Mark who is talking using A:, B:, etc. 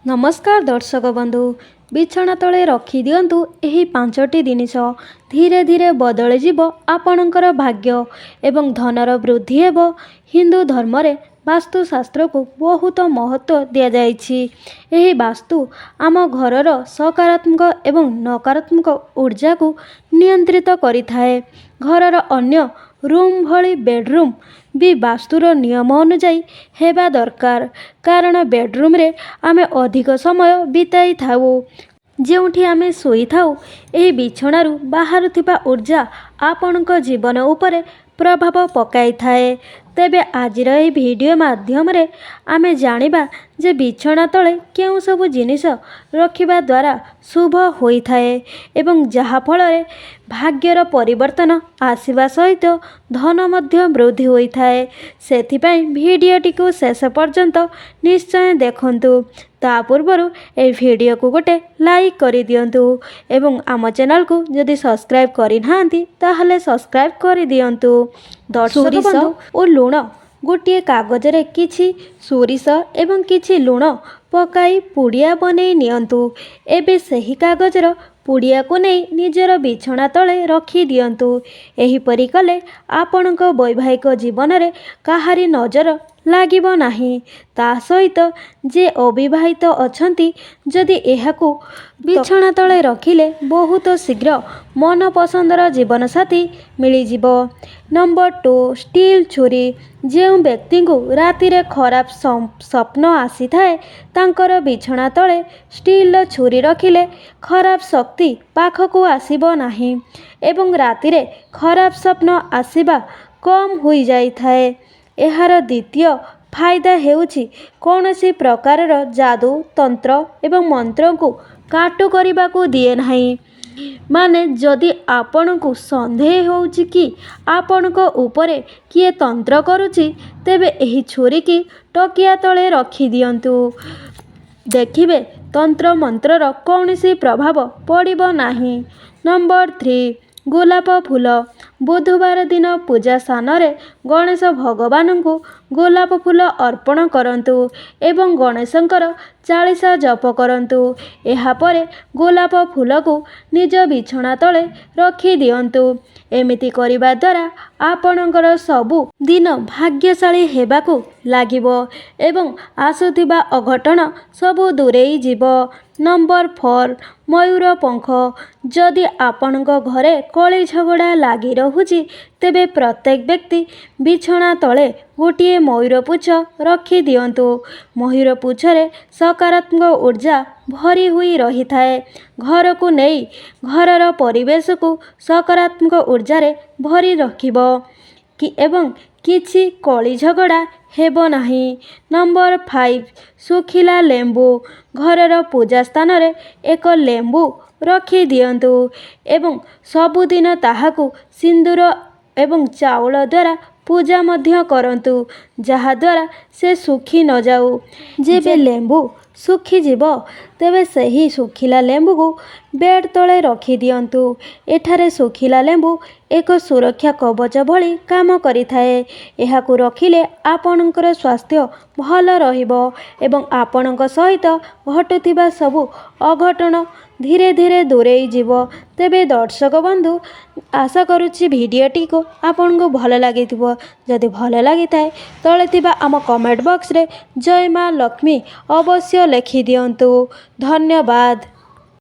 A: नमस्कार दर्शक बंधु बिछना तले रखी दिंतु यही 5टी जिनिस धीरे धीरे बदली जीव आपणकर भाग्य एवं धनर वृद्धि हेब। हिंदू धर्म रे वास्तुशास्त्र को बहुत महत्व दि जाइछि। एही वास्तु आम घरर सकारात्मक एवं नकारात्मक ऊर्जा को नियंत्रित करिथाए। घरर अन्य रूम भली बेडरूम भी वास्तुर नियम अनुजाई हेबा दरकार, कारण बेडरूम रे आमे अधिक समय बिताई थाऊ। ଯେଉଁଠି ଆମେ ଶୋଇଥାଉ ଏହି ବିଛଣାରୁ ବାହାରୁଥିବା ऊर्जा ଆପଣଙ୍କ ଜୀବନ ଉପରେ ପ୍ରଭାବ ପକାଇଥାଏ। ତେବେ ଆଜିର ଏହି ଭିଡ଼ିଓ ମାଧ୍ୟମରେ ଆମେ ଜାଣିବା ଯେ ବିଛଣା ତଳେ କେଉଁ ସବୁ ଜିନିଷ ରଖିବା ଦ୍ୱାରା ଶୁଭ ହୋଇଥାଏ ଏବଂ ଯାହା ଫଳରେ ଭାଗ୍ୟର ପରିବର୍ତ୍ତନ ଆସିବା ସହିତ ଧନ ମଧ୍ୟ ବୃଦ୍ଧି ହୋଇଥାଏ। ସେଥିପାଇଁ ଭିଡ଼ିଓଟିକୁ ଶେଷ ପର୍ଯ୍ୟନ୍ତ ନିଶ୍ଚୟ ଦେଖନ୍ତୁ। ତା ପୂର୍ବରୁ ଏହି ଭିଡ଼ିଓକୁ ଗୋଟେ ଲାଇକ୍ କରିଦିଅନ୍ତୁ ଏବଂ ଆମ ଚ୍ୟାନେଲକୁ ଯଦି ସବସ୍କ୍ରାଇବ୍ କରିନାହାନ୍ତି ତାହେଲେ ସବସ୍କ୍ରାଇବ୍ କରିଦିଅନ୍ତୁ। ସୋରିଷ ଓ ଲୁଣ ଗୋଟିଏ କାଗଜରେ କିଛି ସୋରିଷ ଏବଂ କିଛି ଲୁଣ ପକାଇ ପୁଡ଼ିଆ ବନେଇ ନିଅନ୍ତୁ। ଏବେ ସେହି କାଗଜର ପୁଡ଼ିଆକୁ ନେଇ ନିଜର ବିଛଣା ତଳେ ରଖି ଦିଅନ୍ତୁ। ଏହିପରି କଲେ ଆପଣଙ୍କ ବୈବାହିକ ଜୀବନରେ କାହାରି ନଜର ଲାଗିବ ନାହିଁ। ତା ସହିତ ଯେ ଅବିବାହିତ ଅଛନ୍ତି ଯଦି ଏହାକୁ ବିଛଣା ତଳେ ରଖିଲେ ବହୁତ ଶୀଘ୍ର ମନ ପସନ୍ଦର ଜୀବନସାଥୀ ମିଳିଯିବ। ନମ୍ବର 2 ଷ୍ଟିଲ୍ ଛୁରୀ। ଯେଉଁ ବ୍ୟକ୍ତିଙ୍କୁ ରାତିରେ ଖରାପ ସ୍ୱପ୍ନ ଆସିଥାଏ ତାଙ୍କର ବିଛଣା ତଳେ ଷ୍ଟିଲ୍ର ଛୁରୀ ରଖିଲେ ଖରାପ ଶକ୍ତି ପାଖକୁ ଆସିବ ନାହିଁ ଏବଂ ରାତିରେ ଖରାପ ସ୍ୱପ୍ନ ଆସିବା କମ୍ ହୋଇଯାଇଥାଏ। ଏହାର ଦ୍ୱିତୀୟ ଫାଇଦା ହେଉଛି କୌଣସି ପ୍ରକାରର ଯାଦୁ ତନ୍ତ୍ର ଏବଂ ମନ୍ତ୍ରକୁ କାଟୁ କରିବାକୁ ଦିଏ ନାହିଁ। ମାନେ ଯଦି ଆପଣଙ୍କୁ ସନ୍ଦେହ ହେଉଛି କି ଆପଣଙ୍କ ଉପରେ କିଏ ତନ୍ତ୍ର କରୁଛି ତେବେ ଏହି ଛୁରୀକି ତକିଆ ତଳେ ରଖିଦିଅନ୍ତୁ। ଦେଖିବେ ତନ୍ତ୍ର ମନ୍ତ୍ରର କୌଣସି ପ୍ରଭାବ ପଡ଼ିବ ନାହିଁ। ନମ୍ବର 3 ଗୋଲାପ ଫୁଲ। ବୁଧବାର ଦିନ ପୂଜା ସ୍ଥାନରେ ଗଣେଶ ଭଗବାନଙ୍କୁ ଗୋଲାପ ଫୁଲ ଅର୍ପଣ କରନ୍ତୁ ଏବଂ ଗଣେଶଙ୍କର ଚାଳିଶା ଜପ କରନ୍ତୁ। ଏହାପରେ ଗୋଲାପ ଫୁଲକୁ ନିଜ ବିଛଣା ତଳେ ରଖିଦିଅନ୍ତୁ। ଏମିତି କରିବା ଦ୍ୱାରା ଆପଣଙ୍କର ସବୁ ଦିନ ଭାଗ୍ୟଶାଳୀ ହେବାକୁ ଲାଗିବ ଏବଂ ଆସୁଥିବା ଅଘଟଣ ସବୁ ଦୂରେଇ ଯିବ। ନମ୍ବର 4 ମୟୂର ପଙ୍ଖ। ଯଦି ଆପଣଙ୍କ ଘରେ କଳି ଝଗଡ଼ା ଲାଗି ରହୁଛି ତେବେ ପ୍ରତ୍ୟେକ ବ୍ୟକ୍ତି ବିଛଣା ତଳେ ଗୋଟିଏ ମୟୂର ପୁଚ୍ଛ ରଖିଦିଅନ୍ତୁ। ମୟୂର ପୁଚ୍ଛରେ ସକାରାତ୍ମକ ଊର୍ଜା ଭରି ହୋଇ ରହିଥାଏ। ଘରକୁ ନେଇ ଘରର ପରିବେଶକୁ ସକାରାତ୍ମକ ଊର୍ଜାରେ ଭରି ରଖିବ ଏବଂ କିଛି କଳି ଝଗଡ଼ା ହେବ ନାହିଁ। ନମ୍ବର 5 ଶୁଖିଲା ଲେମ୍ବୁ। ଘରର ପୂଜା ସ୍ଥାନରେ ଏକ ଲେମ୍ବୁ ରଖିଦିଅନ୍ତୁ ଏବଂ ସବୁଦିନ ତାହାକୁ ସିନ୍ଦୁର ଏବଂ ଚାଉଳ ଦ୍ୱାରା ପୂଜା ମଧ୍ୟ କରନ୍ତୁ, ଯାହାଦ୍ୱାରା ସେ ଶୁଖି ନଯାଉ। ଯେବେ ଲେମ୍ବୁ ଶୁଖିଯିବ ତେବେ ସେହି ଶୁଖିଲା ଲେମ୍ବୁକୁ ବେଡ୍ ତଳେ ରଖିଦିଅନ୍ତୁ। ଏଠାରେ ଶୁଖିଲା ଲେମ୍ବୁ ଏକ ସୁରକ୍ଷା କବଚ ଭଳି କାମ କରିଥାଏ। ଏହାକୁ ରଖିଲେ ଆପଣଙ୍କର ସ୍ୱାସ୍ଥ୍ୟ ଭଲ ରହିବ ଏବଂ ଆପଣଙ୍କ ସହିତ ଘଟୁଥିବା ସବୁ ଅଘଟଣ ଧୀରେ ଧୀରେ ଦୂରେଇ ଯିବ। ତେବେ ଦର୍ଶକ ବନ୍ଧୁ ଆଶା କରୁଛି ଭିଡ଼ିଓଟିକୁ ଆପଣଙ୍କୁ ଭଲ ଲାଗିଥିବ। ଯଦି ଭଲ ଲାଗିଥାଏ ତଳେ ଥିବା ଆମ କମେଣ୍ଟ ବକ୍ସରେ ଜୟ ମା ଲକ୍ଷ୍ମୀ ଅବଶ୍ୟ ଲେଖିଦିଅନ୍ତୁ। ଧନ୍ୟବାଦ।